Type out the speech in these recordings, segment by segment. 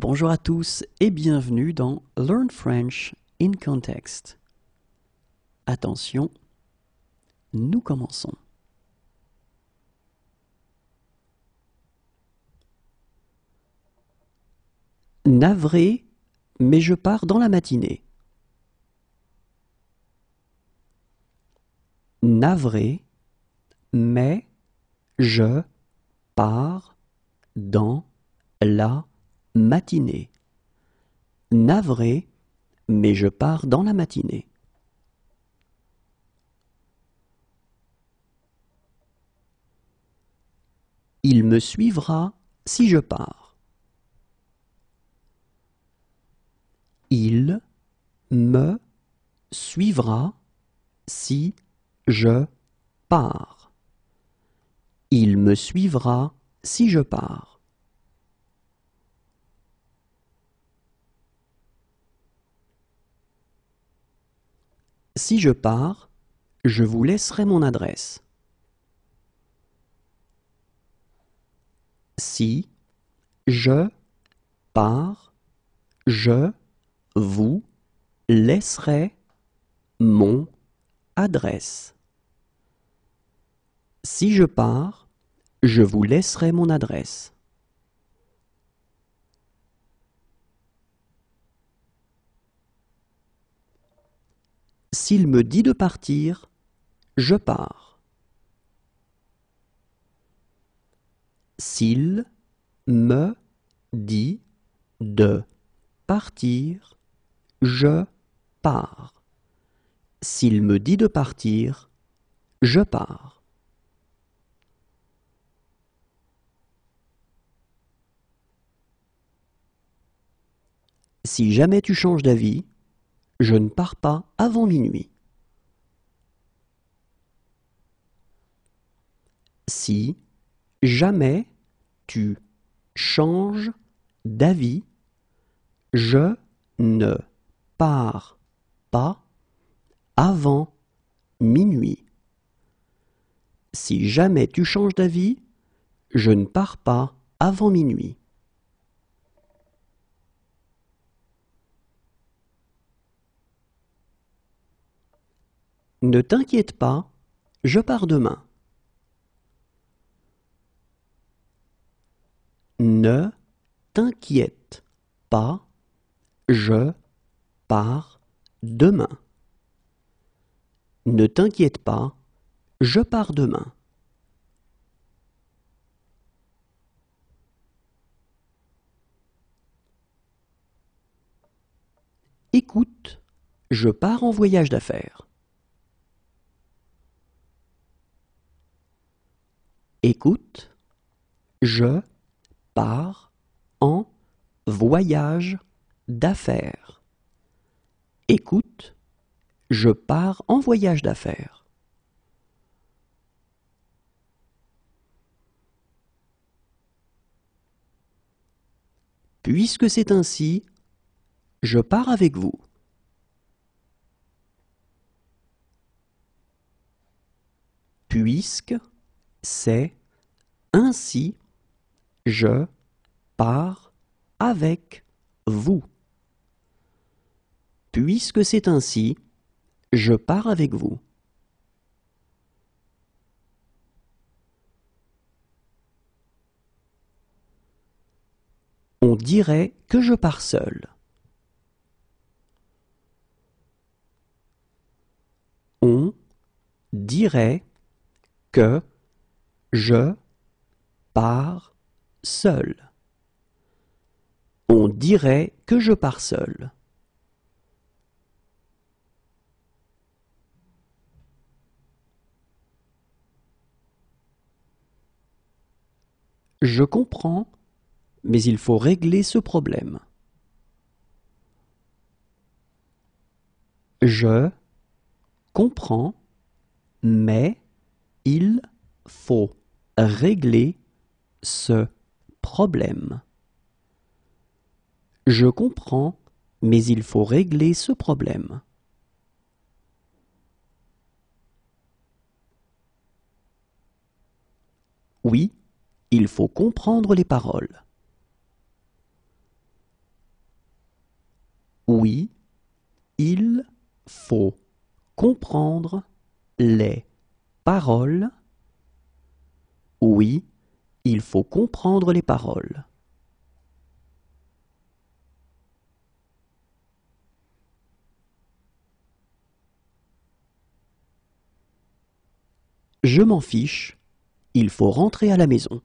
Bonjour à tous et bienvenue dans Learn French in Context. Attention, nous commençons. Navré, mais je pars dans la matinée. Navré, mais je pars dans la matinée. Navré, mais je pars dans la matinée. Il me suivra si je pars. Il me suivra si je pars. Il me suivra si je pars. Si je pars, je vous laisserai mon adresse. Si je pars, je vous laisserai mon adresse. Si je pars, je vous laisserai mon adresse. S'il me dit de partir, je pars. S'il me dit de partir, je pars. S'il me dit de partir, je pars. Si jamais tu changes d'avis, je ne pars pas avant minuit. Si jamais tu changes d'avis, je ne pars pas avant minuit. Si jamais tu changes d'avis, je ne pars pas avant minuit. Ne t'inquiète pas, je pars demain. Ne t'inquiète pas, je pars demain. Ne t'inquiète pas, je pars demain. Écoute, je pars en voyage d'affaires. Écoute, je pars en voyage d'affaires. Écoute, je pars en voyage d'affaires. Puisque c'est ainsi, je pars avec vous. Puisque c'est ainsi, je pars avec vous. Puisque c'est ainsi, je pars avec vous. On dirait que je pars seul. On dirait que je pars seul. On dirait que je pars seul. Je comprends, mais il faut régler ce problème. Je comprends, mais il faut régler ce problème. Je comprends, mais il faut régler ce problème. Oui, il faut comprendre les paroles. Oui, il faut comprendre les paroles. Oui, il faut comprendre les paroles. Je m'en fiche, il faut rentrer à la maison.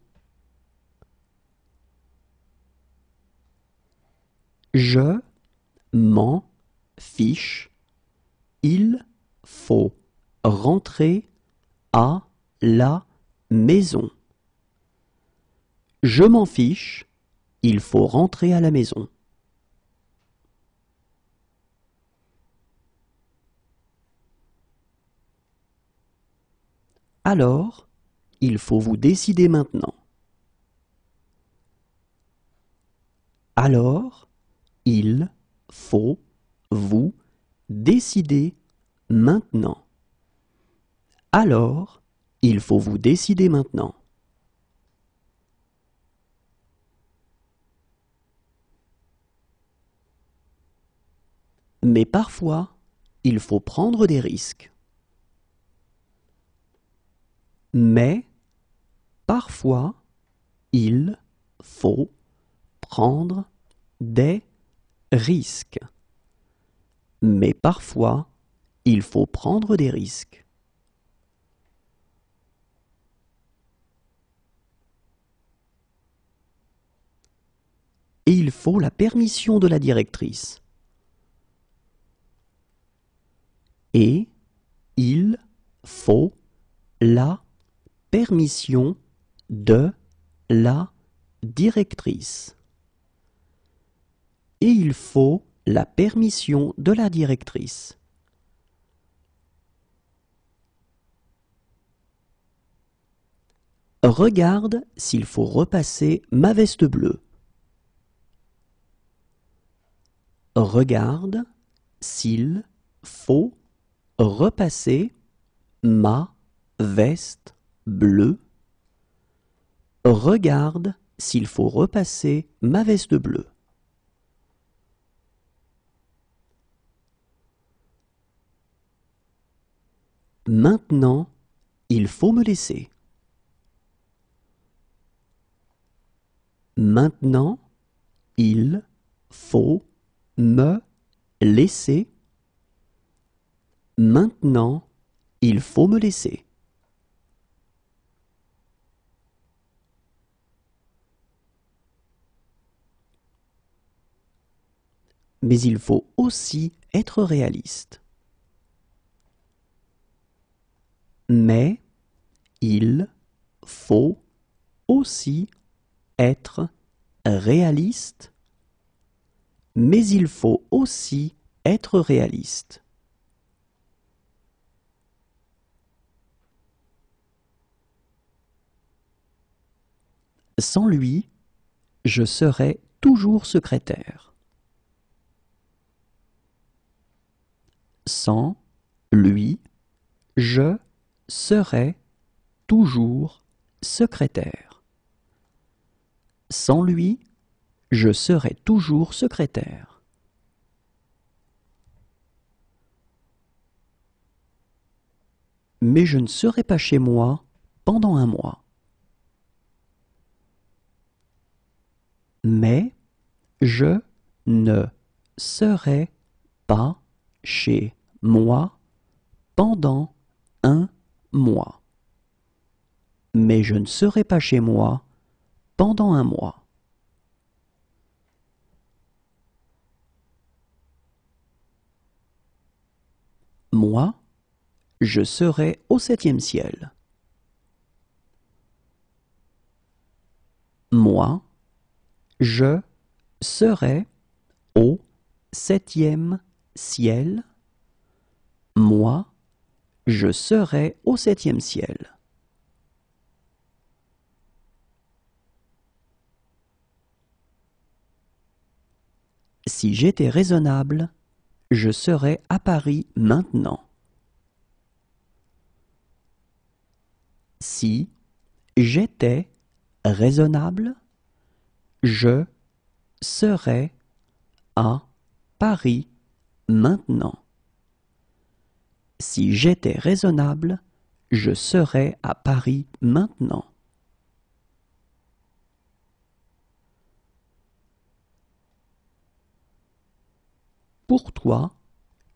Je m'en fiche, il faut rentrer à la maison. Je m'en fiche, il faut rentrer à la maison. Alors, il faut vous décider maintenant. Alors, il faut vous décider maintenant. Alors, il faut vous décider maintenant. Mais parfois, il faut prendre des risques. Mais parfois, il faut prendre des risques. Mais parfois, il faut prendre des risques. Et il faut la permission de la directrice. Et il faut la permission de la directrice. Et il faut la permission de la directrice. Regarde s'il faut repasser ma veste bleue. Regarde s'il faut repasser ma veste bleue. Regarde s'il faut repasser ma veste bleue. Maintenant, il faut me laisser. Maintenant, il faut me laisser. Maintenant, il faut me laisser. Mais il faut aussi être réaliste. Mais il faut aussi être réaliste. Mais il faut aussi être réaliste. Sans lui, je serai toujours secrétaire. Sans lui, je serai toujours secrétaire. Sans lui, je serai toujours secrétaire. Mais je ne serai pas chez moi pendant un mois. Mais je ne serai pas chez moi pendant un mois. Mais je ne serai pas chez moi pendant un mois. Moi, je serai au 7e ciel. Moi, je serai au 7e ciel. Moi, je serai au 7e ciel. Si j'étais raisonnable, je serais à Paris maintenant. Si j'étais raisonnable, je serais à Paris maintenant. Si j'étais raisonnable, je serais à Paris maintenant. Pour toi,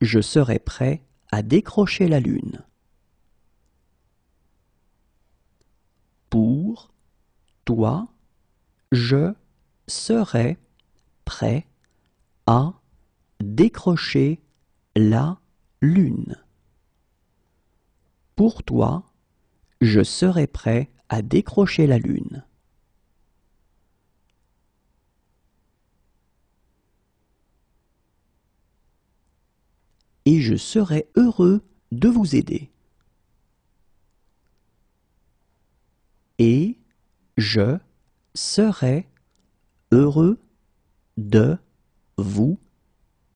je serais prêt à décrocher la lune. Pour toi, je serais prêt à décrocher la lune. Pour toi, je serais prêt à décrocher la lune. Et je serais heureux de vous aider. Et je serais heureux de vous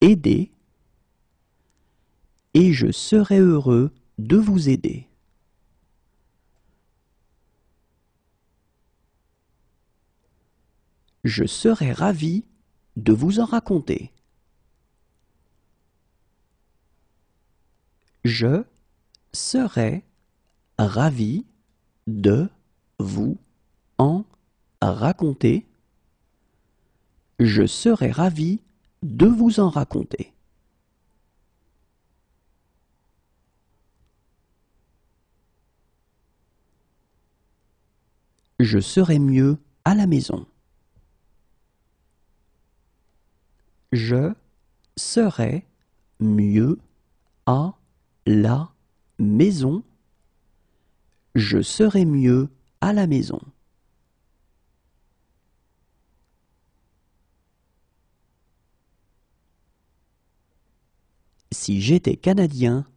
aider. Et je serais heureux de vous aider. Je serais ravi de vous en raconter. Je serais ravi de vous en raconter. Je serais ravi de vous en raconter. Je serais mieux à la maison. Je serais mieux à la maison. Je serais mieux à la maison. Si j'étais Canadien,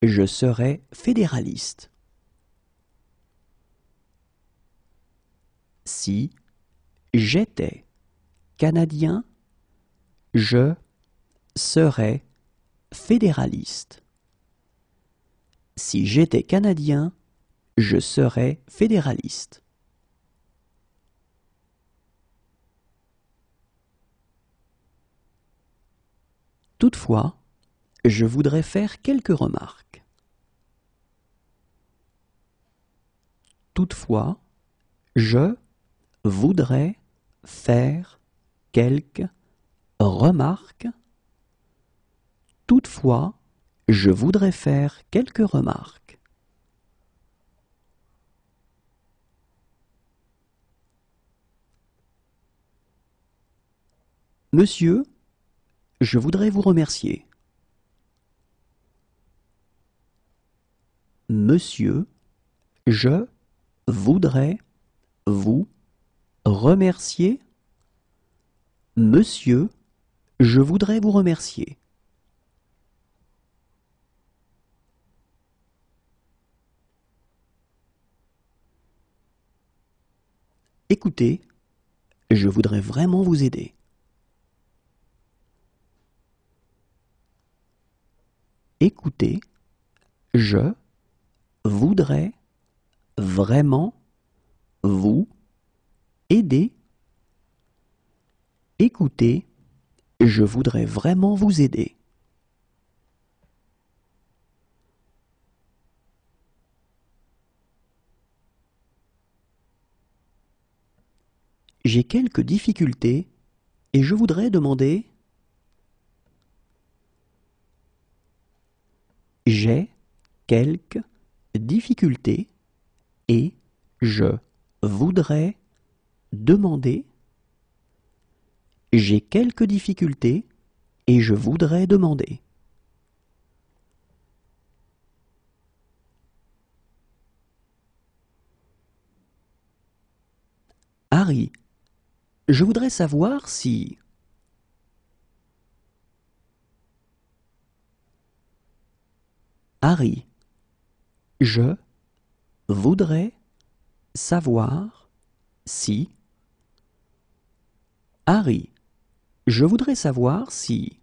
je serais fédéraliste. Si j'étais Canadien, je serais fédéraliste. Si j'étais Canadien, je serais fédéraliste. Toutefois, je voudrais faire quelques remarques. Toutefois, je voudrais faire quelques remarques. Toutefois, je voudrais faire quelques remarques. Monsieur, je voudrais vous remercier. Monsieur, je voudrais vous remercier. Monsieur, je voudrais vous remercier. Écoutez, je voudrais vraiment vous aider. Écoutez, je voudrais vraiment vous aider. Écoutez, je voudrais vraiment vous aider. J'ai quelques difficultés et je voudrais demander. J'ai quelques difficultés et je voudrais demander. J'ai quelques difficultés et je voudrais demander. Harry, je voudrais savoir si... Harry, je voudrais savoir si... Harry, je voudrais savoir si...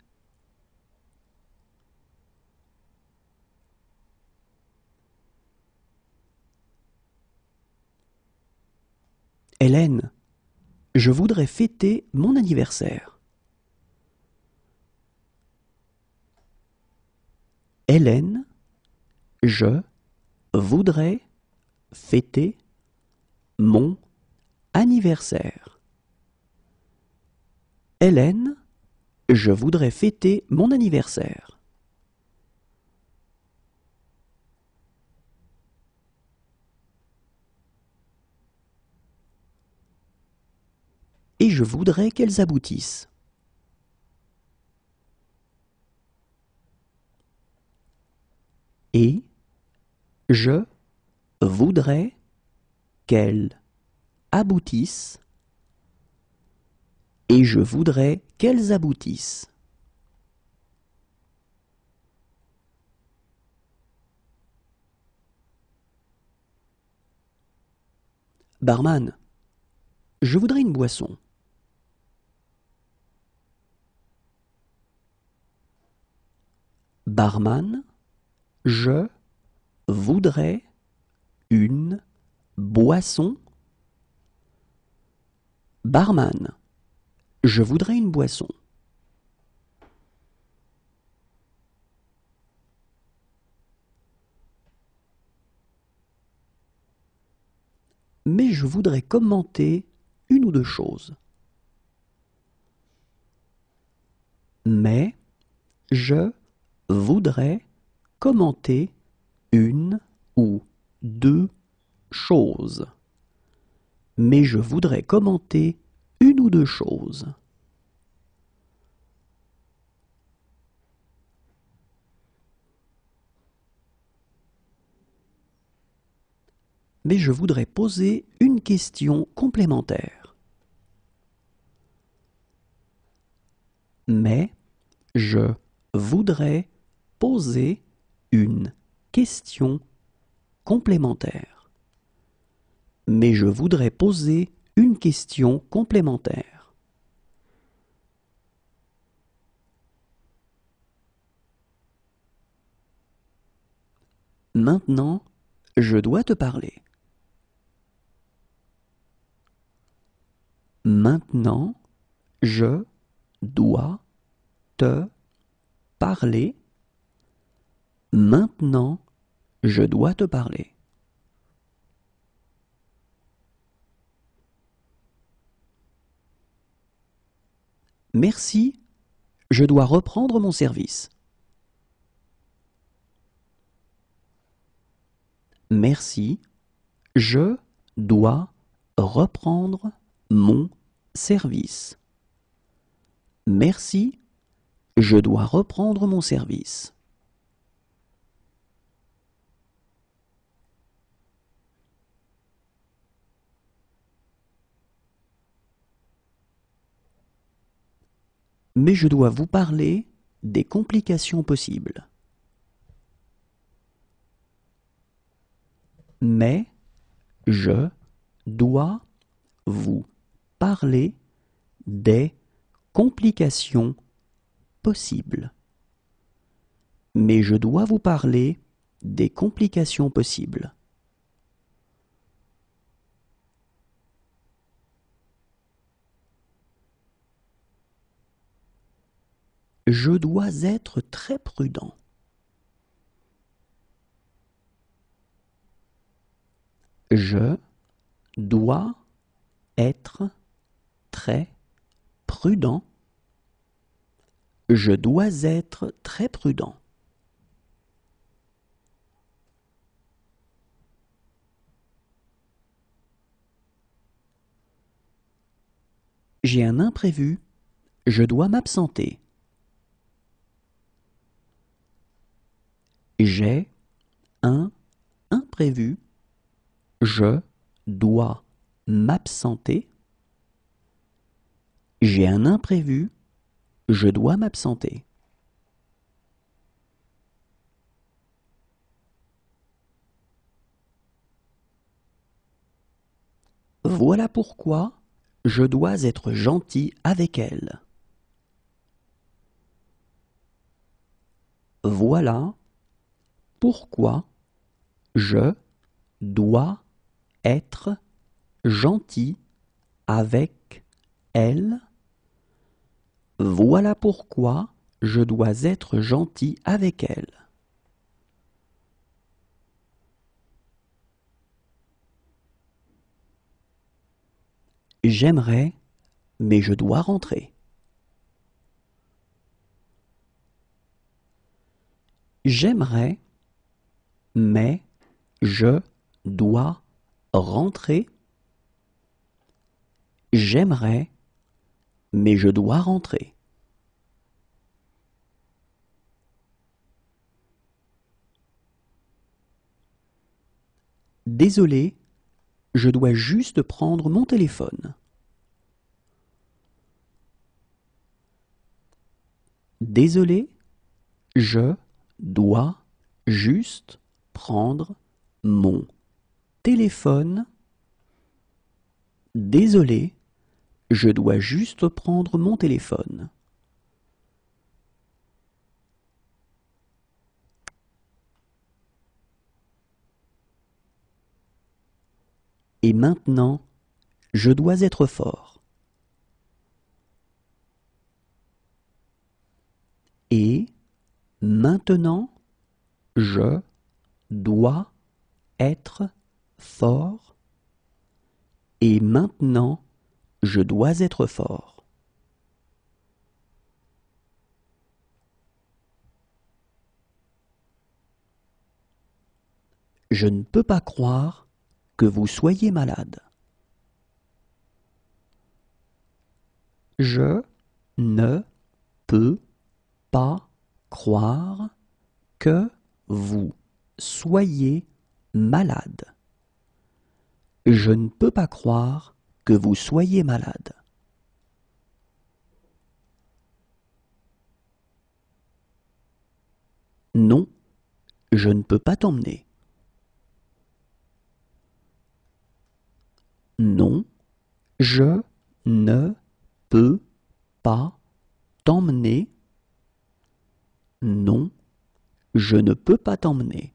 Hélène, je voudrais fêter mon anniversaire. Hélène, je voudrais fêter mon anniversaire. Hélène, je voudrais fêter mon anniversaire. Et je voudrais qu'elles aboutissent. Et je voudrais qu'elles aboutissent. Et je voudrais qu'elles aboutissent. Barman, je voudrais une boisson. Barman, je voudrais une boisson. Barman, je voudrais une boisson. Mais je voudrais commenter une ou deux choses. Mais je voudrais commenter une ou deux choses. Mais je voudrais commenter une ou deux choses. Mais je voudrais poser une question complémentaire. Mais je voudrais poser une question complémentaire. Mais je voudrais poser une question complémentaire. Maintenant, je dois te parler. Maintenant, je dois te parler. Maintenant, je dois te parler. Merci, je dois reprendre mon service. Merci, je dois reprendre mon service. Merci, je dois reprendre mon service. Mais je dois vous parler des complications possibles. Mais je dois vous parler des complications possibles. Mais je dois vous parler des complications possibles. Je dois être très prudent. Je dois être très prudent. Je dois être très prudent. J'ai un imprévu. Je dois m'absenter. J'ai un imprévu. Je dois m'absenter. J'ai un imprévu. Je dois m'absenter. Voilà pourquoi je dois être gentil avec elle. Voilà pourquoi je dois être gentil avec elle. Voilà pourquoi je dois être gentil avec elle. J'aimerais, mais je dois rentrer. J'aimerais, mais je dois rentrer. J'aimerais, mais je dois rentrer. Désolé, je dois juste prendre mon téléphone. Désolé, je dois juste prendre mon téléphone. Désolé, je dois juste prendre mon téléphone. Et maintenant, je dois être fort. Et maintenant, je dois être fort. Et maintenant, je dois être fort. Je ne peux pas croire que vous soyez malade. Je ne peux pas croire que vous soyez malade. Je ne peux pas croire que vous soyez malade. Non, je ne peux pas t'emmener. Non, je ne peux pas t'emmener. Non, je ne peux pas t'emmener.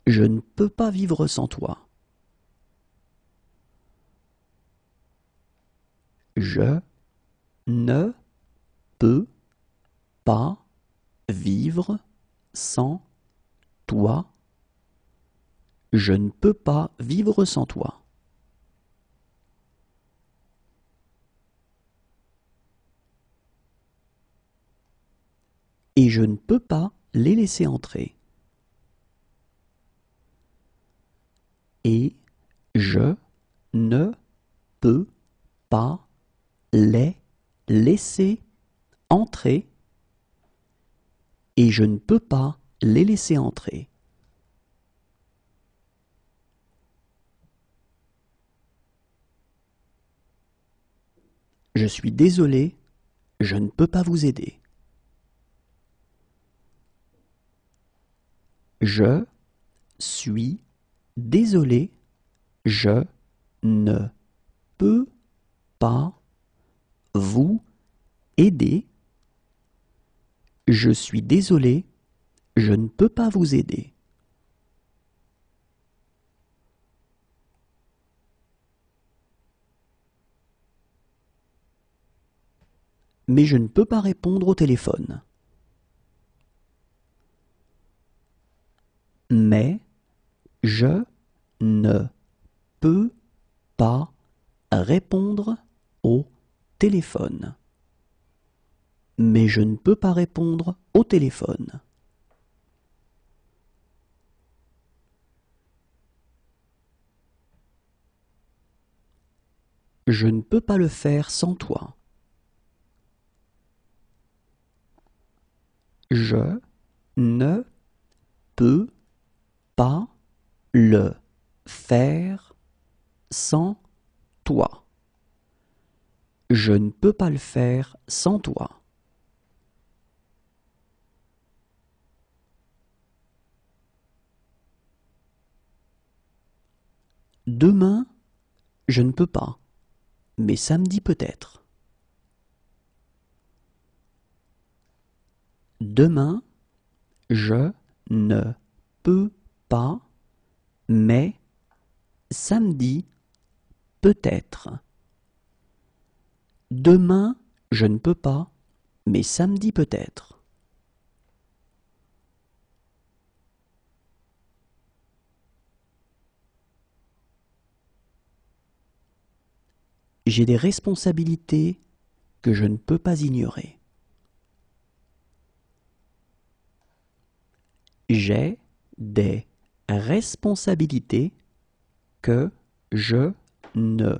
Je ne peux pas vivre sans toi. Je ne peux pas vivre sans toi. Je ne peux pas vivre sans toi. Et je ne peux pas les laisser entrer. Et je ne peux pas les laisser entrer. Et je ne peux pas les laisser entrer. Je suis désolé, je ne peux pas vous aider. Je suis désolé, je ne peux pas vous aider. Je suis désolé, je ne peux pas vous aider. Mais je ne peux pas répondre au téléphone. Mais je ne peux pas répondre au téléphone. Mais je ne peux pas répondre au téléphone. Je ne peux pas le faire sans toi. Je ne peux pas le faire sans toi. Je ne peux pas le faire sans toi. Demain, je ne peux pas, mais samedi peut-être. Demain, je ne peux pas, mais samedi peut-être. Demain, je ne peux pas, mais samedi peut-être. J'ai des responsabilités que je ne peux pas ignorer. J'ai des responsabilités que je ne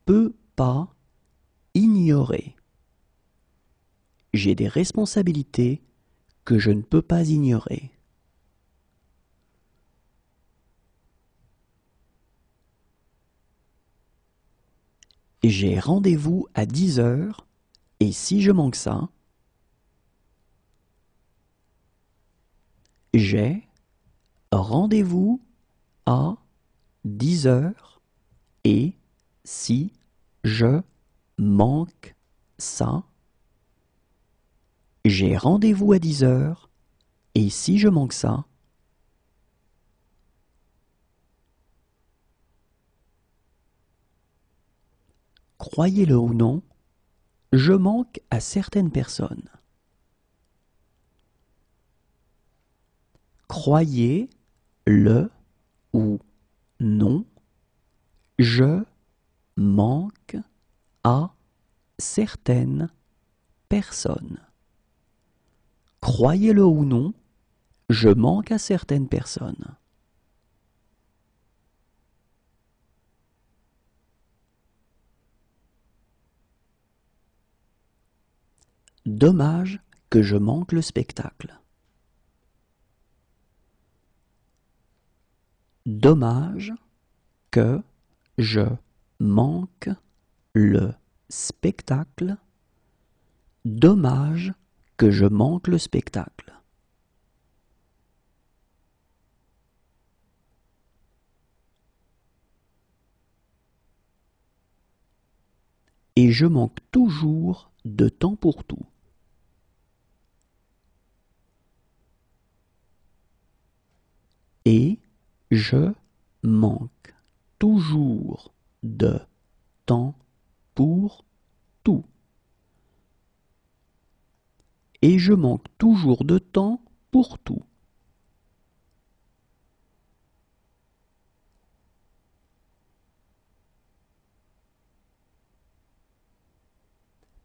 peux pas ignorer. J'ai des responsabilités que je ne peux pas ignorer. J'ai rendez-vous à 10 heures et si je manque ça, j'ai rendez-vous à 10 heures et si je manque ça, j'ai rendez-vous à 10 heures et si je manque ça, croyez-le ou non, je manque à certaines personnes. Croyez-le ou non, je manque à certaines personnes. Croyez-le ou non, je manque à certaines personnes. Dommage que je manque le spectacle. Dommage que je manque le spectacle. Dommage que je manque le spectacle. Et je manque toujours de temps pour tout. Et je manque toujours de temps pour tout. Et je manque toujours de temps pour tout.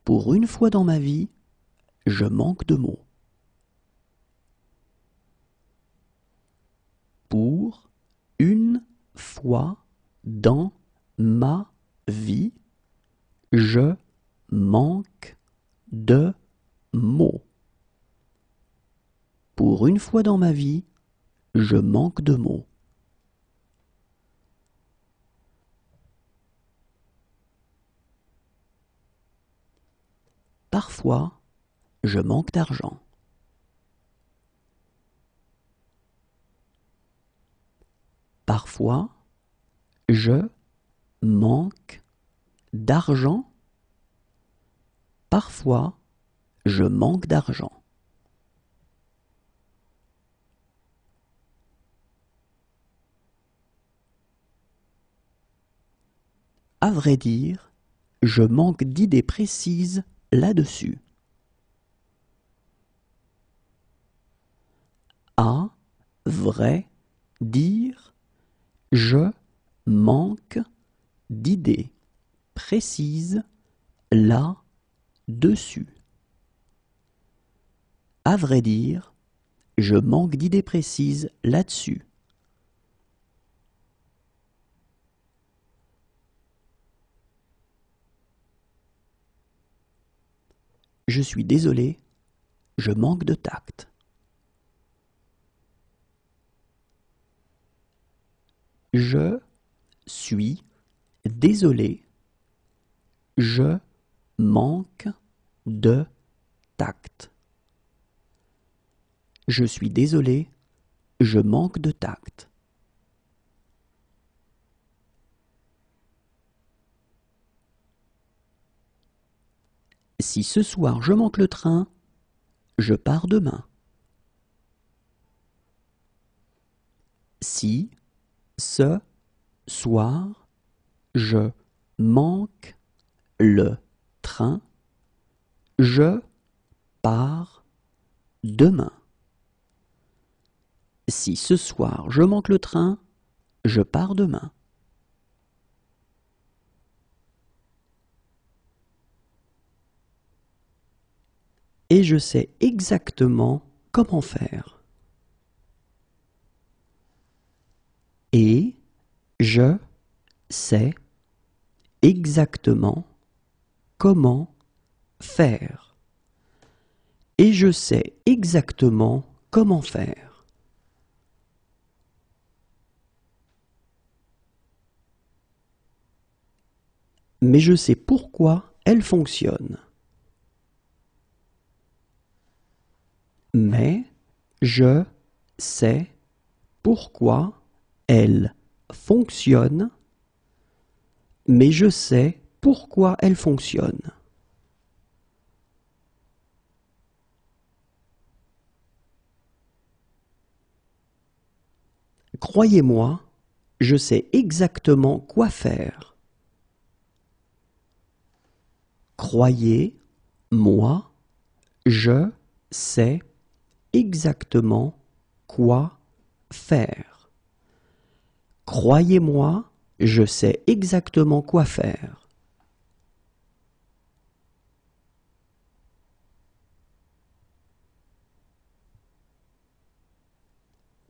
Pour une fois dans ma vie, je manque de mots. Pour une fois dans ma vie, je manque de mots. Pour une fois dans ma vie, je manque de mots. Parfois, je manque d'argent. Parfois, je manque d'argent. Parfois, je manque d'argent. À vrai dire, je manque d'idées précises là-dessus. À vrai dire, je manque d'idées précises là-dessus. À vrai dire, je manque d'idées précises là-dessus. Je suis désolé, je manque de tact. Je suis désolé, je manque de tact. Je suis désolé, je manque de tact. Si ce soir je manque le train, je pars demain. Si ce soir je manque le train, je pars demain. Si ce soir je manque le train, je pars demain. et je sais exactement comment faire. Et je sais exactement comment faire. Et je sais exactement comment faire. Mais je sais pourquoi elle fonctionne. Mais je sais pourquoi elle fonctionne. Mais je sais pourquoi elle fonctionne. Croyez-moi, je sais exactement quoi faire. Croyez-moi, je sais exactement quoi faire. Croyez-moi, je sais exactement quoi faire.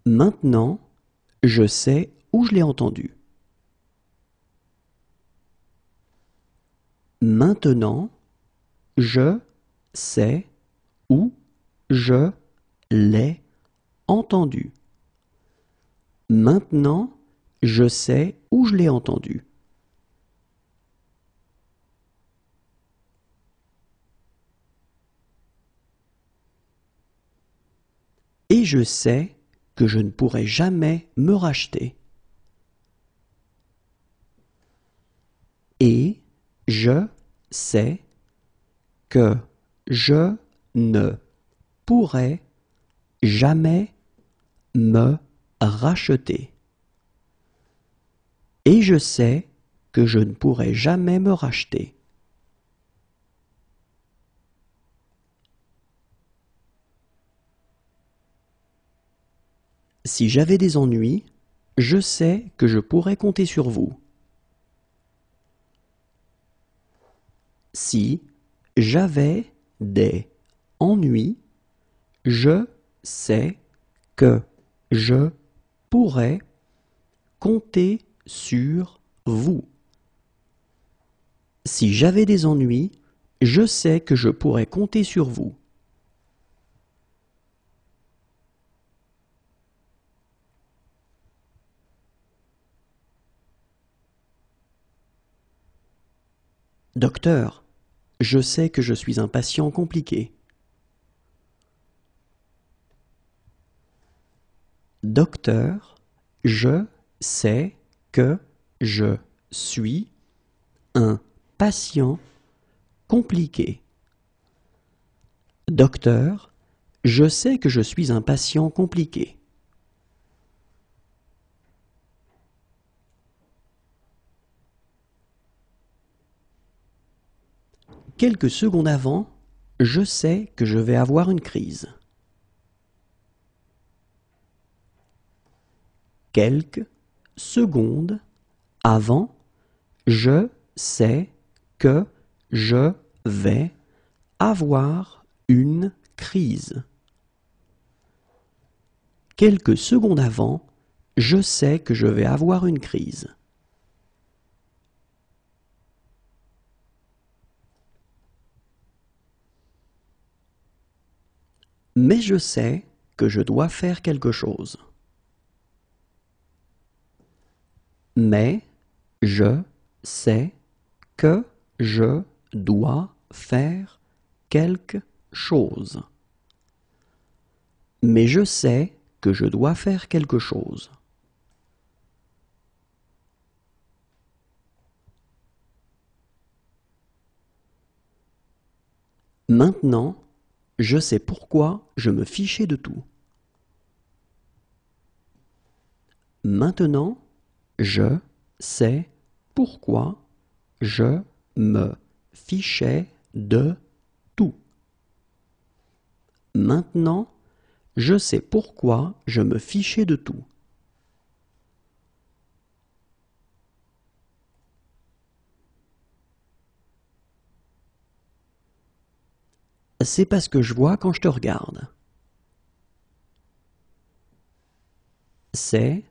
Maintenant, je sais où je l'ai entendu. Maintenant, je sais où je l'ai entendu. Maintenant, je sais où je l'ai entendu. Et je sais que je ne pourrai jamais me racheter. Et je sais que je ne pourrai jamais me racheter. Et je sais que je ne pourrai jamais me racheter. Si j'avais des ennuis, je sais que je pourrais compter sur vous. Si j'avais des ennuis, je sais que je pourrais compter sur vous. Si j'avais des ennuis, je sais que je pourrais compter sur vous. Docteur, je sais que je suis un patient compliqué. Docteur, je sais que je suis un patient compliqué. Docteur, je sais que je suis un patient compliqué. Quelques secondes avant, je sais que je vais avoir une crise. Quelques secondes avant, je sais que je vais avoir une crise. Quelques secondes avant, je sais que je vais avoir une crise. Mais je sais que je dois faire quelque chose. Mais je sais que je dois faire quelque chose. Mais je sais que je dois faire quelque chose. Maintenant, je sais pourquoi je me fichais de tout. Maintenant, je sais pourquoi je me fichais de tout. Maintenant, je sais pourquoi je me fichais de tout. c'est pas ce que je vois quand je te regarde. C'est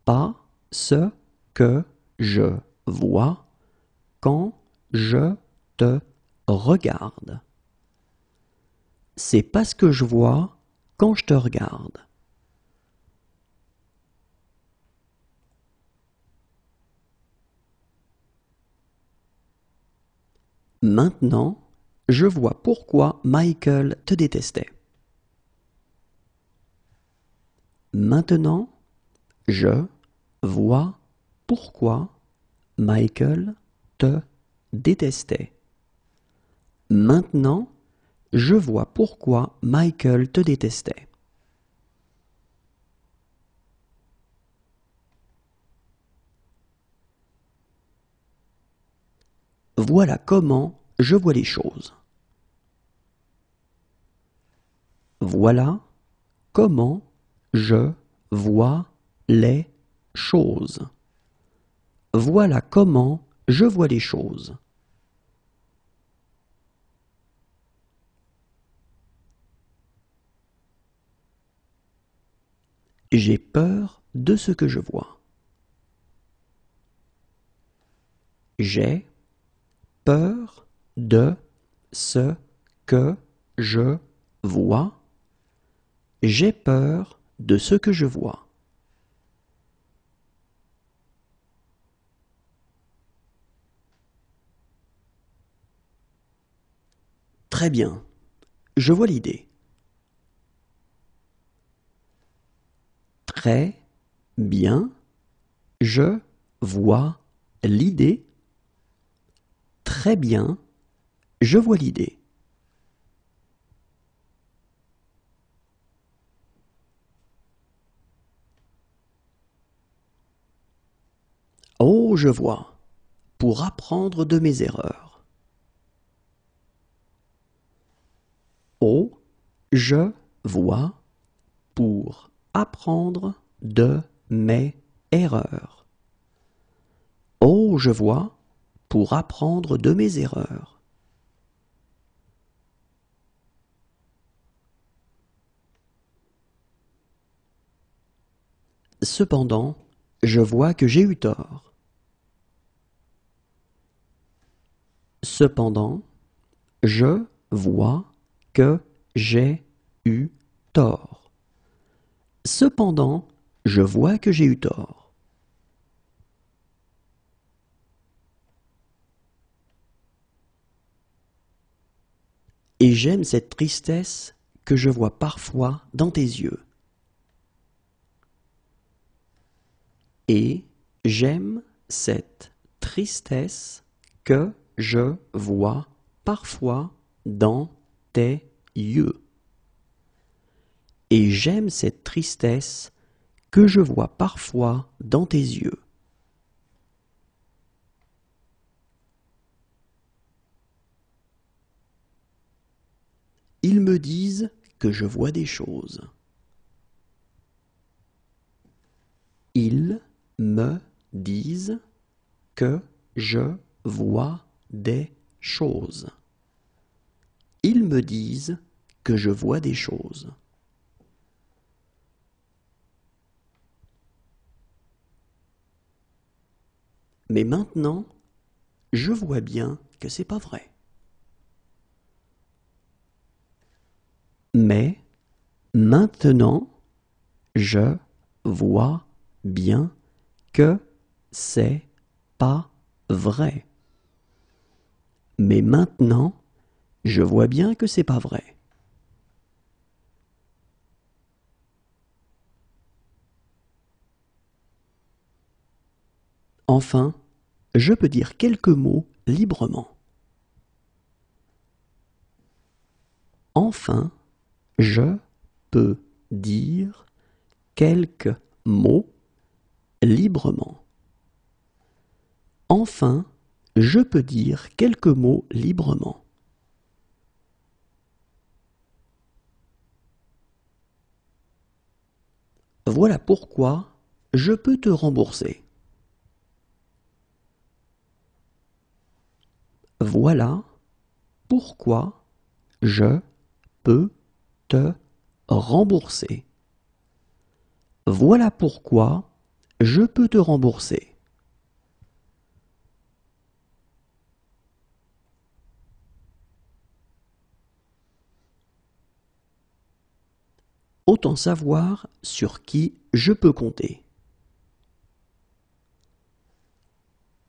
pas ce que je vois quand je te regarde. C'est pas ce que je vois quand je te regarde. Maintenant, je vois pourquoi Michael te détestait. Maintenant, je vois pourquoi Michael te détestait. Maintenant, je vois pourquoi Michael te détestait. Voilà comment je vois les choses. Voilà comment je vois les choses. Voilà comment je vois les choses. J'ai peur de ce que je vois. J'ai peur de ce que je vois. J'ai peur de ce que je vois. Très bien, je vois l'idée. Très bien, je vois l'idée. Très bien, je vois l'idée. Oh, je vois. Pour apprendre de mes erreurs. Oh, je vois. Pour apprendre de mes erreurs. Oh, je vois. Pour apprendre de mes erreurs. Cependant, je vois que j'ai eu tort. Cependant, je vois que j'ai eu tort. Cependant, je vois que j'ai eu tort. Et j'aime cette tristesse que je vois parfois dans tes yeux. Et j'aime cette tristesse que je vois parfois dans tes yeux. Et j'aime cette tristesse que je vois parfois dans tes yeux. Ils me disent que je vois des choses. Ils me disent que je vois des choses. Ils me disent que je vois des choses. Mais maintenant, je vois bien que c'est pas vrai. Mais maintenant, je vois bien que c'est pas vrai. Mais maintenant, je vois bien que c'est pas vrai. Enfin, je peux dire quelques mots librement. Enfin, je peux dire quelques mots librement. Enfin, je peux dire quelques mots librement. Voilà pourquoi je peux te rembourser. Voilà pourquoi je peux te rembourser. Voilà pourquoi je peux te rembourser. Autant savoir sur qui je peux compter.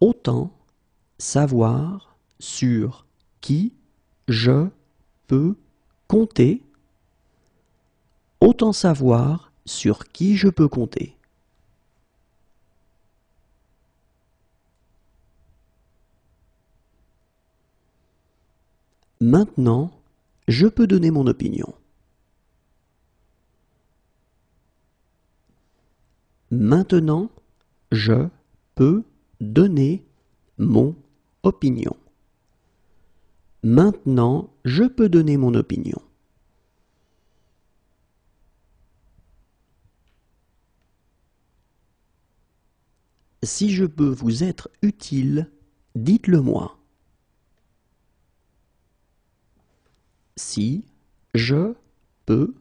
Autant savoir sur qui je peux compter. Autant savoir sur qui je peux compter. Maintenant, je peux donner mon opinion. Maintenant, je peux donner mon opinion. Maintenant, je peux donner mon opinion. Si je peux vous être utile, dites-le moi. Si je peux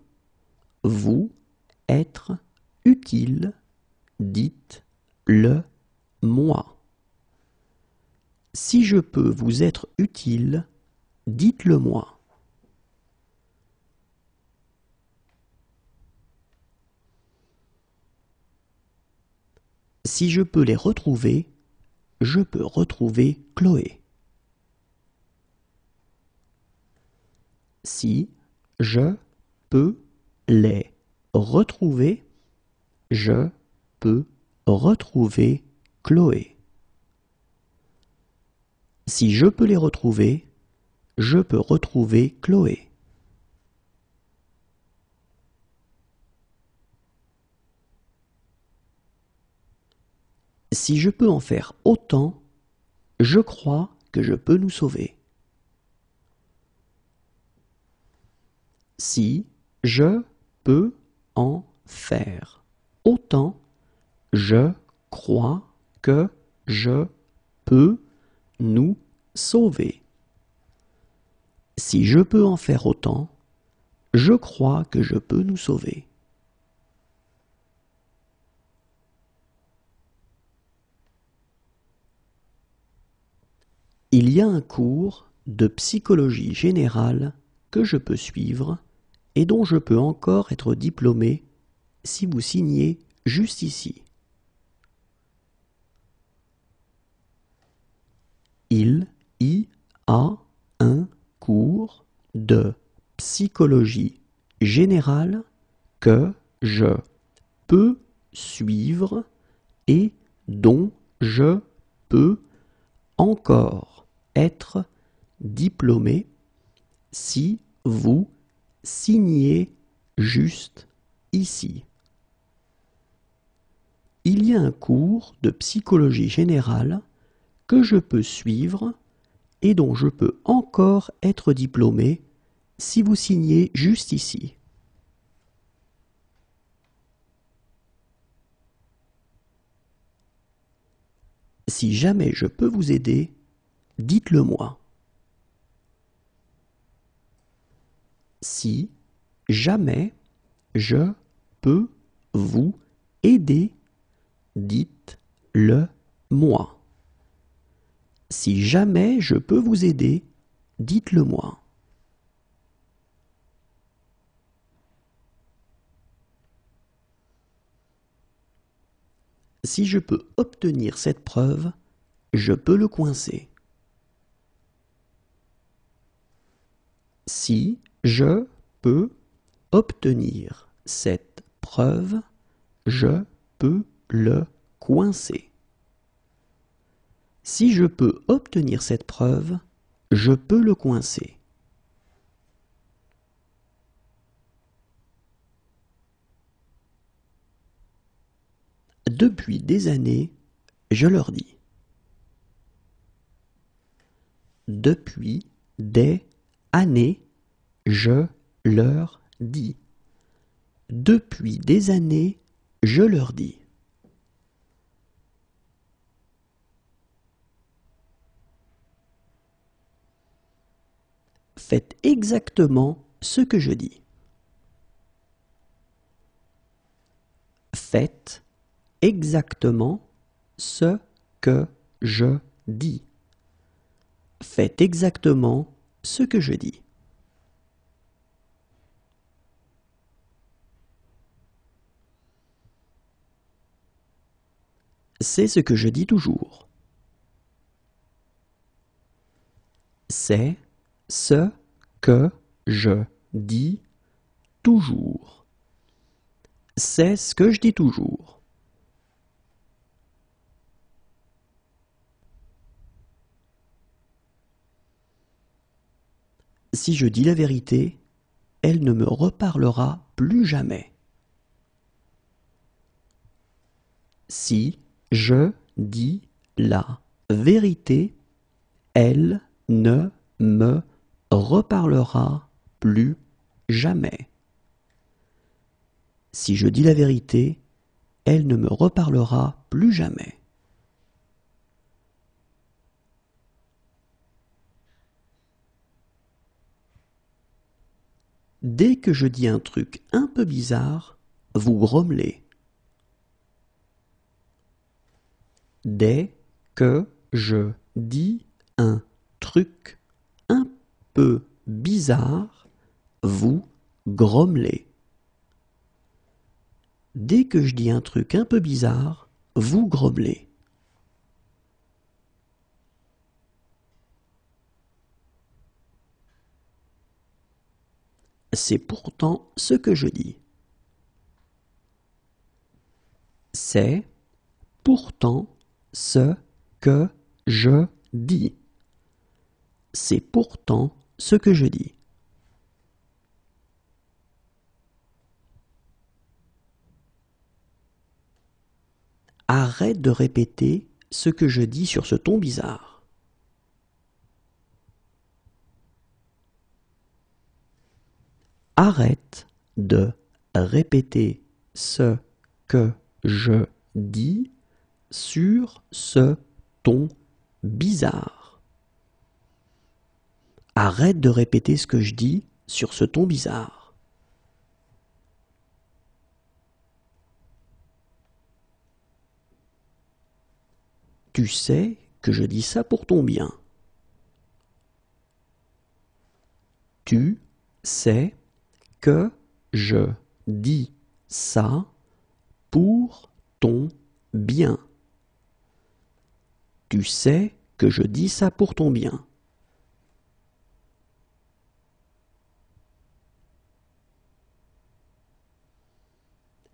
vous être utile, dites-le moi. Si je peux vous être utile, dites-le moi. Si je peux les retrouver, je peux retrouver Chloé. Si je peux les retrouver, je peux retrouver Chloé. Si je peux les retrouver, je peux retrouver Chloé. Si je peux en faire autant, je crois que je peux nous sauver. Si je peux en faire autant, je crois que je peux nous sauver. Si je peux en faire autant, je crois que je peux nous sauver. Il y a un cours de psychologie générale que je peux suivre et dont je peux encore être diplômé si vous signez juste ici. Il y a un cours de psychologie générale que je peux suivre et dont je peux encore être diplômé si vous signez juste ici. Il y a un cours de psychologie générale que je peux suivre et dont je peux encore être diplômé si vous signez juste ici. Si jamais je peux vous aider, dites-le moi. Si jamais je peux vous aider, dites-le moi. Si jamais je peux vous aider, dites-le moi. Si je peux obtenir cette preuve, je peux le coincer. Si je peux obtenir cette preuve, je peux le coincer. Si je peux obtenir cette preuve, je peux le coincer. Depuis des années, je leur dis. Depuis des années, je leur dis. Depuis des années, je leur dis. Faites exactement ce que je dis. Faites exactement ce que je dis. Faites exactement ce que je dis. C'est ce que je dis toujours. C'est ce que je dis toujours. C'est ce que je dis toujours. Si je dis la vérité, elle ne me reparlera plus jamais. Si je dis la vérité, elle ne me reparlera plus jamais. Si je dis la vérité, elle ne me reparlera plus jamais. Dès que je dis un truc un peu bizarre, vous grommelez. Dès que je dis un truc un peu bizarre, vous grommelez. Dès que je dis un truc un peu bizarre, vous grommelez. C'est pourtant ce que je dis. C'est pourtant ce que je dis. C'est pourtant ce que je dis. Arrête de répéter ce que je dis sur ce ton bizarre. Arrête de répéter ce que je dis sur ce ton bizarre. Arrête de répéter ce que je dis sur ce ton bizarre. Tu sais que je dis ça pour ton bien. Tu sais que je dis ça pour ton bien. Tu sais que je dis ça pour ton bien.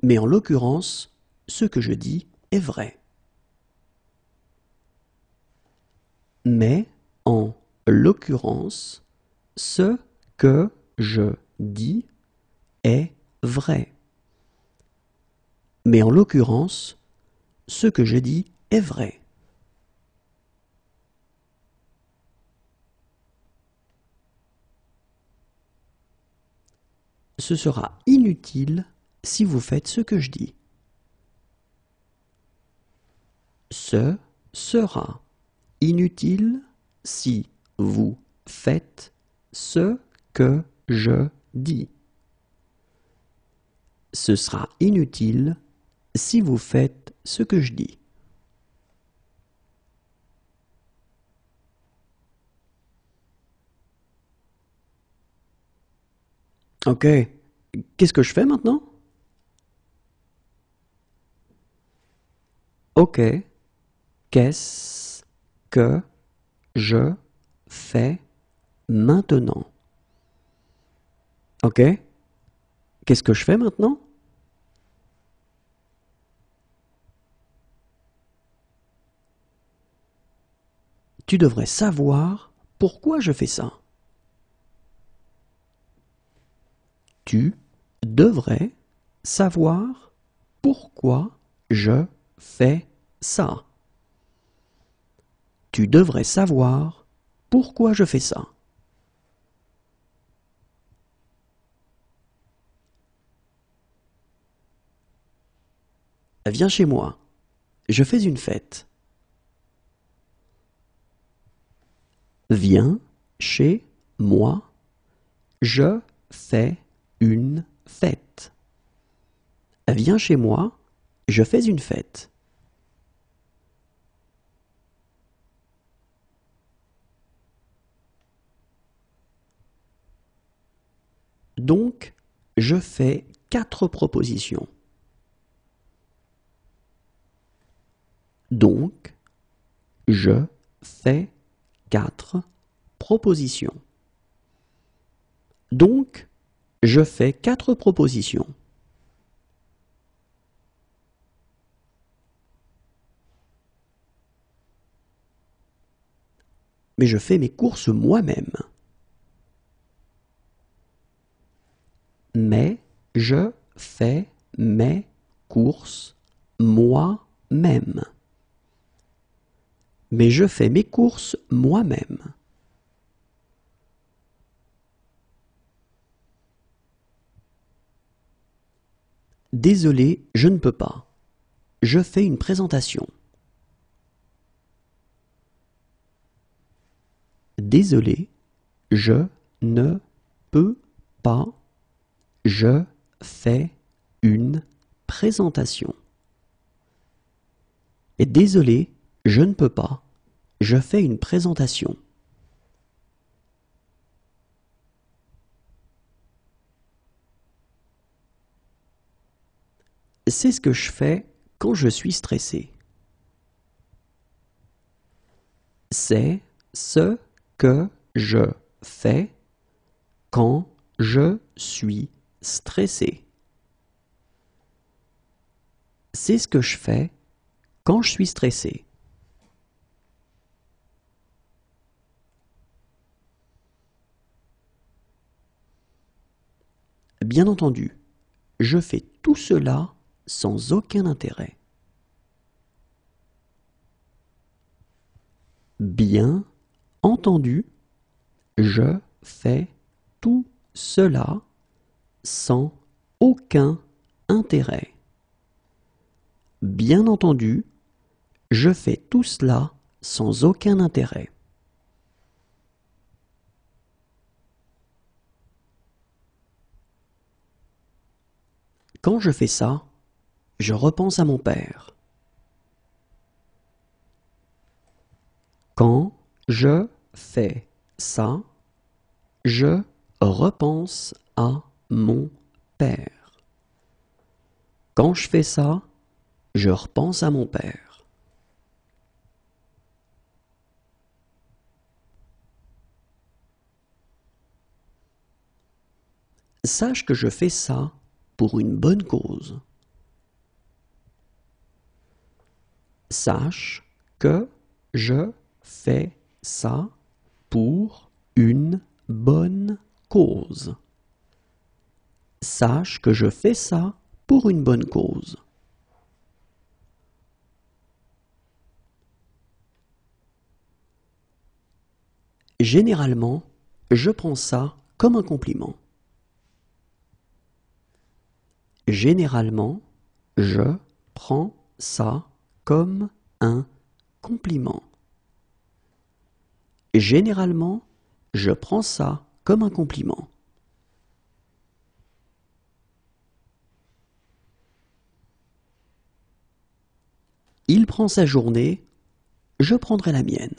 Mais en l'occurrence, ce que je dis est vrai. Mais en l'occurrence, ce que je dis est vrai. Mais en l'occurrence, ce que je dis est vrai. Ce sera inutile si vous faites ce que je dis. Ce sera inutile si vous faites ce que je dis. Ce sera inutile si vous faites ce que je dis. Ok, qu'est-ce que je fais maintenant? Ok, qu'est-ce que je fais maintenant? Ok, qu'est-ce que je fais maintenant? Tu devrais savoir pourquoi je fais ça. Tu devrais savoir pourquoi je fais ça. Tu devrais savoir pourquoi je fais ça. Viens chez moi. Je fais une fête. Viens chez moi. Je fais une fête. Viens chez moi, je fais une fête. Donc, je fais 4 propositions. Donc, je fais 4 propositions. Donc, je fais 4 propositions. Mais je fais mes courses moi-même. Mais je fais mes courses moi-même. Mais je fais mes courses moi-même. Désolé, je ne peux pas. Je fais une présentation. Désolé, je ne peux pas. Je fais une présentation. Et désolé, je ne peux pas. Je fais une présentation. C'est ce que je fais quand je suis stressé. C'est ce que je fais quand je suis stressé. C'est ce que je fais quand je suis stressé. Bien entendu, je fais tout cela sans aucun intérêt. Bien entendu, je fais tout cela sans aucun intérêt. Bien entendu, je fais tout cela sans aucun intérêt. Quand je fais ça, je repense à mon père. Quand je fais ça, je repense à mon père. Quand je fais ça, je repense à mon père. Sache que je fais ça pour une bonne cause. Sache que je fais ça pour une bonne cause. Sache que je fais ça pour une bonne cause. Généralement, je prends ça comme un compliment. Généralement, je prends ça comme un compliment. Généralement, je prends ça comme un compliment. Il prend sa journée, je prendrai la mienne.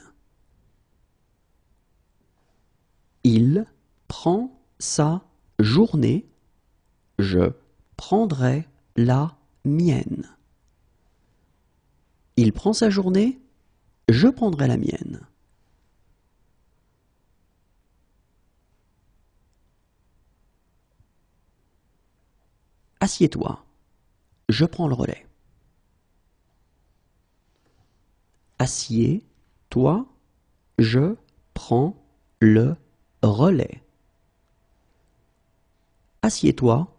Il prend sa journée, je prendrai la mienne. Il prend sa journée, je prendrai la mienne. Assieds-toi, je prends le relais. Assieds-toi, je prends le relais. Assieds-toi,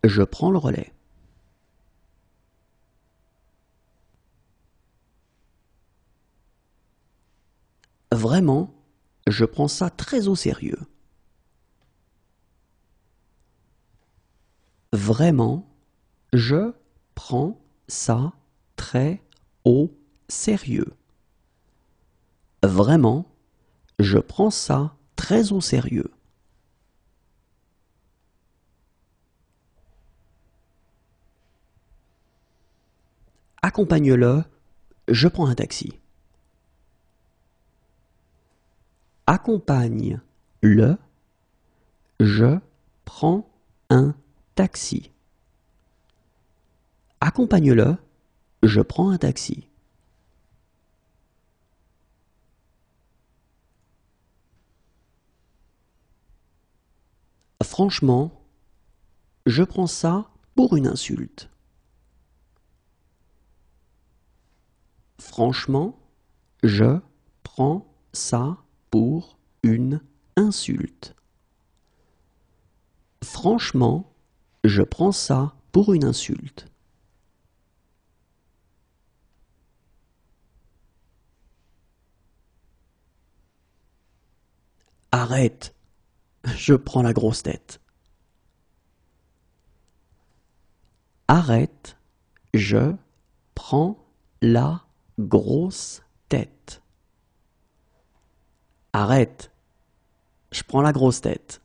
je prends le relais. Vraiment, je prends ça très au sérieux. Vraiment, je prends ça très au sérieux. Vraiment, je prends ça très au sérieux. Accompagne-le, je prends un taxi. Accompagne-le, je prends un taxi. Accompagne-le, je prends un taxi. Franchement, je prends ça pour une insulte. Franchement, je prends ça pour une insulte. Franchement, je prends ça pour une insulte. Arrête, je prends la grosse tête. Arrête, je prends la grosse tête. Arrête, je prends la grosse tête.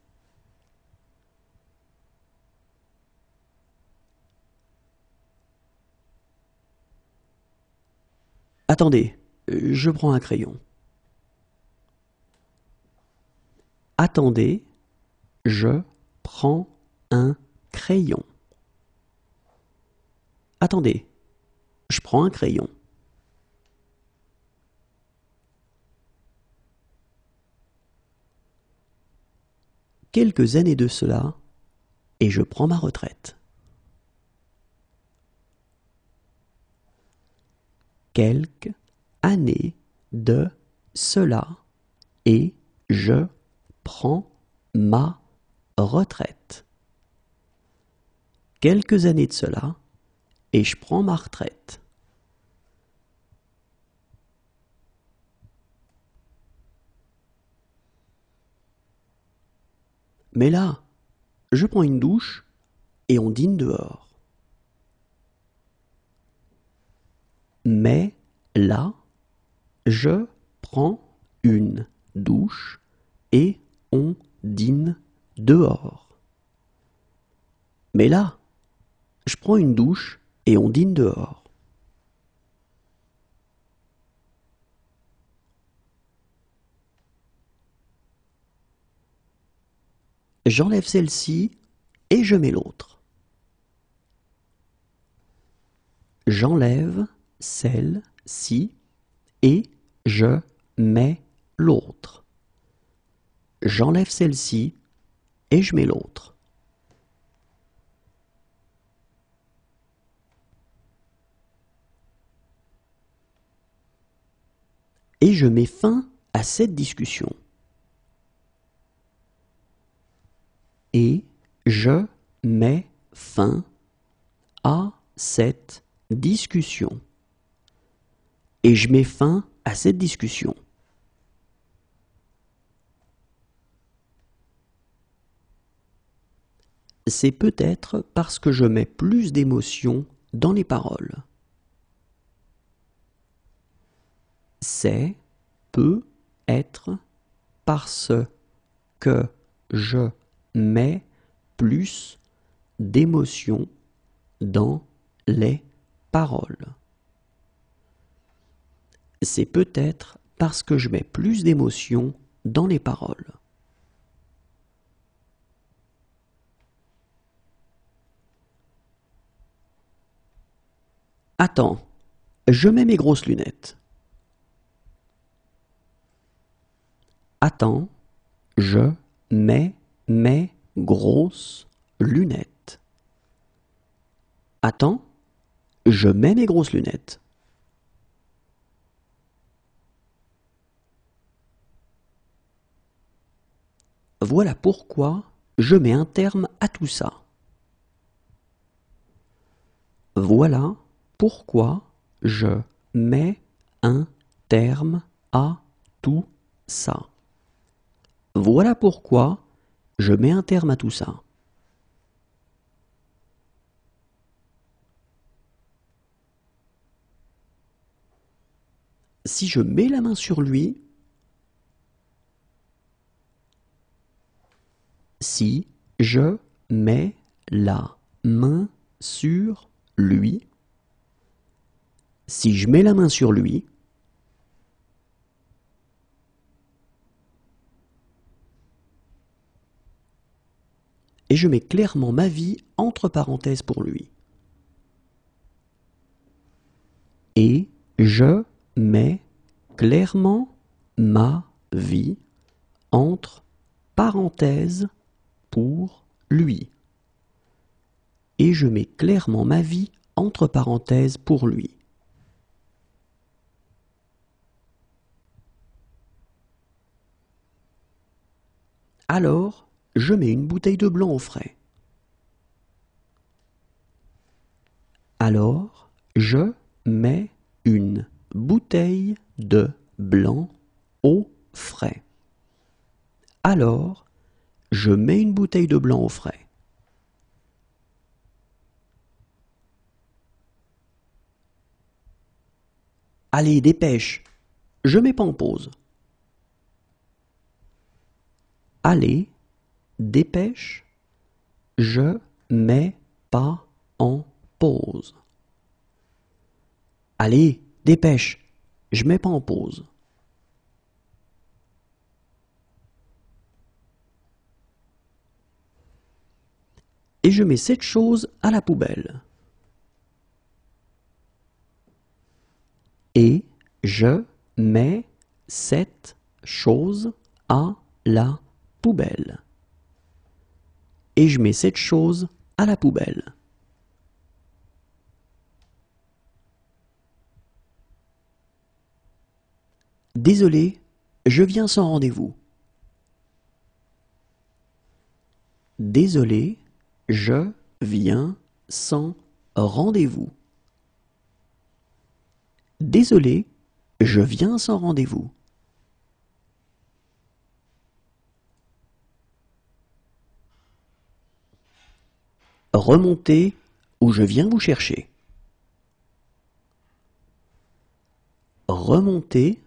Attendez, je prends un crayon. Attendez, je prends un crayon. Attendez, je prends un crayon. Quelques années de cela, et je prends ma retraite. Quelques années de cela, et je prends ma retraite. Quelques années de cela, et je prends ma retraite. Mais là, je prends une douche et on dîne dehors. Mais là, je prends une douche et on dîne dehors. Mais là, je prends une douche et on dîne dehors. J'enlève celle-ci et je mets l'autre. J'enlève celle-ci et je mets l'autre. J'enlève celle-ci et je mets l'autre. Et je mets fin à cette discussion. Et je mets fin à cette discussion. Et je mets fin à cette discussion. C'est peut-être parce que je mets plus d'émotion dans les paroles. C'est peut-être parce que je mets plus d'émotion dans les paroles. C'est peut-être parce que je mets plus d'émotion dans les paroles. Attends, je mets mes grosses lunettes. Attends, je mets mes grosses lunettes. Attends, je mets mes grosses lunettes. Voilà pourquoi je mets un terme à tout ça. Voilà pourquoi je mets un terme à tout ça. Voilà pourquoi je mets un terme à tout ça. Si je mets la main sur lui, si je mets la main sur lui, Si je mets la main sur lui, et je mets clairement ma vie entre parenthèses pour lui. Et je mets clairement ma vie entre parenthèses pour lui. Et je mets clairement ma vie entre parenthèses pour lui. Alors, je mets une bouteille de blanc au frais. Alors, je mets une bouteille de blanc au frais. Alors, je mets une bouteille de blanc au frais. Allez, dépêche, je mets pas en pause. Allez, dépêche, je mets pas en pause. Allez, dépêche, je mets pas en pause. Et je mets cette chose à la poubelle. Et je mets cette chose à la poubelle. Et je mets cette chose à la poubelle. Désolé, je viens sans rendez-vous. Désolé, je viens sans rendez-vous. Désolé, je viens sans rendez-vous. Remontez ou je viens vous chercher. Remontez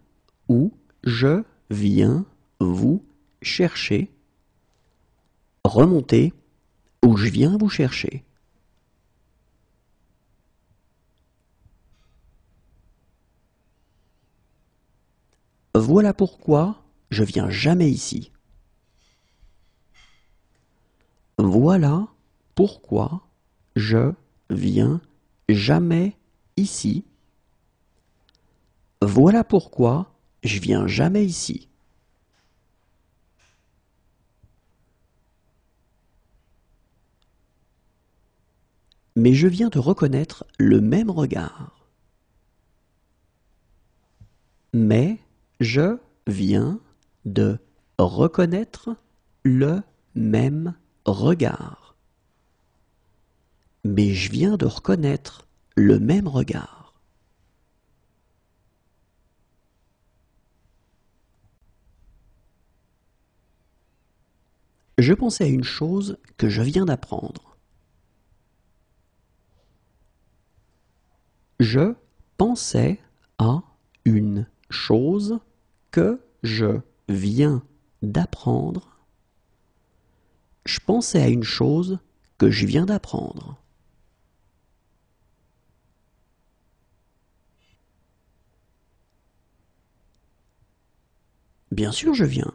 ou je viens vous chercher. Remontez ou je viens vous chercher. Voilà pourquoi je viens jamais ici. Voilà pourquoi je viens jamais ici. Voilà pourquoi je viens jamais ici. Mais je viens de reconnaître le même regard. Mais je viens de reconnaître le même regard. Mais je viens de reconnaître le même regard. Je pensais à une chose que je viens d'apprendre. Je pensais à une chose que je viens d'apprendre. Je pensais à une chose que je viens d'apprendre. Bien sûr, je viens.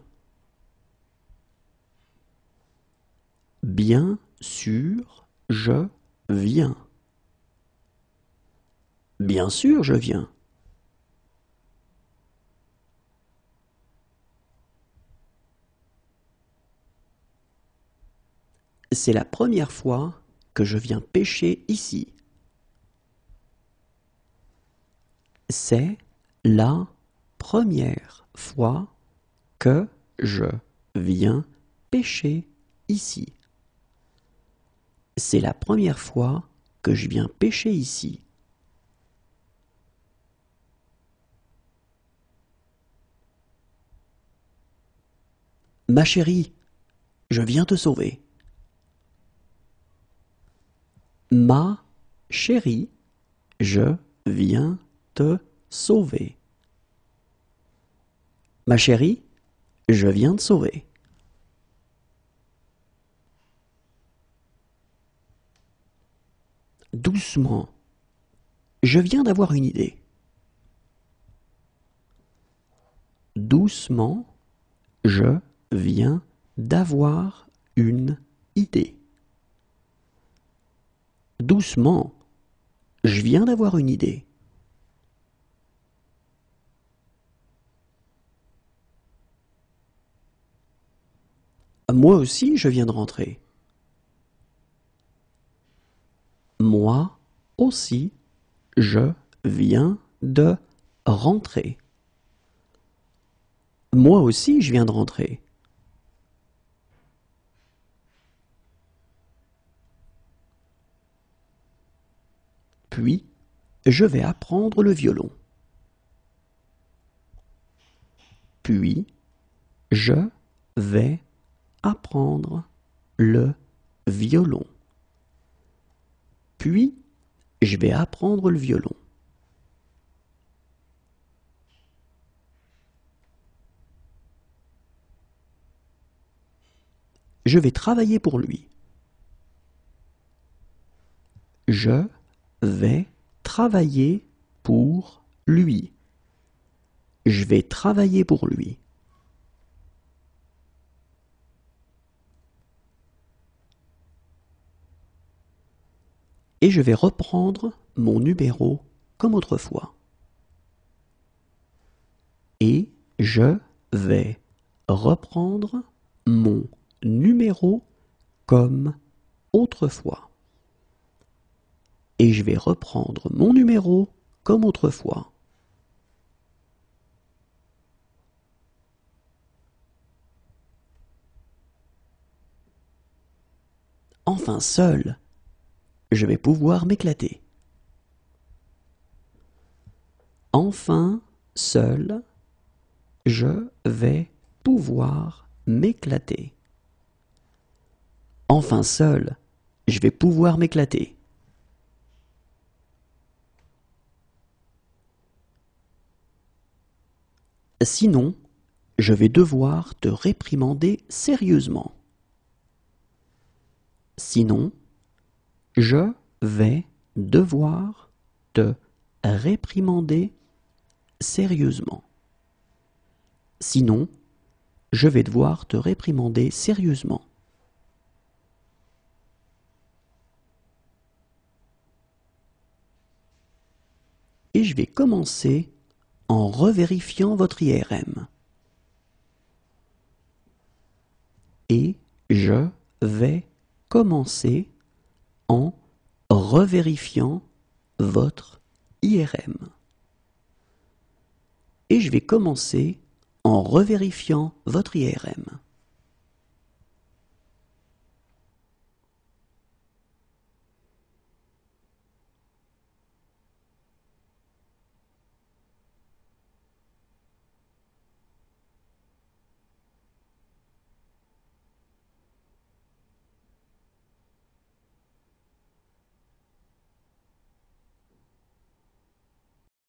Bien sûr, je viens. Bien sûr, je viens. C'est la première fois que je viens pêcher ici. C'est la première fois que je viens pêcher ici. C'est la première fois que je viens pêcher ici. Ma chérie, je viens te sauver. Ma chérie, je viens te sauver. Ma chérie, je viens te sauver. Doucement, Je viens d'avoir une idée. Doucement, je viens d'avoir une idée. Doucement, je viens d'avoir une idée. Moi aussi, je viens de rentrer. Moi aussi, je viens de rentrer. Moi aussi, je viens de rentrer. Puis, je vais apprendre le violon. Puis, je vais apprendre le violon. Puis, je vais apprendre le violon. Je vais travailler pour lui. Je vais travailler pour lui. Je vais travailler pour lui. Et je vais reprendre mon numéro comme autrefois. Et je vais reprendre mon numéro comme autrefois. Et je vais reprendre mon numéro comme autrefois. Enfin seul, je vais pouvoir m'éclater. Enfin seul, je vais pouvoir m'éclater. Enfin seul, je vais pouvoir m'éclater. Sinon, je vais devoir te réprimander sérieusement. Sinon, je vais devoir te réprimander sérieusement. Sinon, je vais devoir te réprimander sérieusement. Et je vais commencer en revérifiant votre IRM. Et je vais commencer en revérifiant votre IRM. Et je vais commencer en revérifiant votre IRM.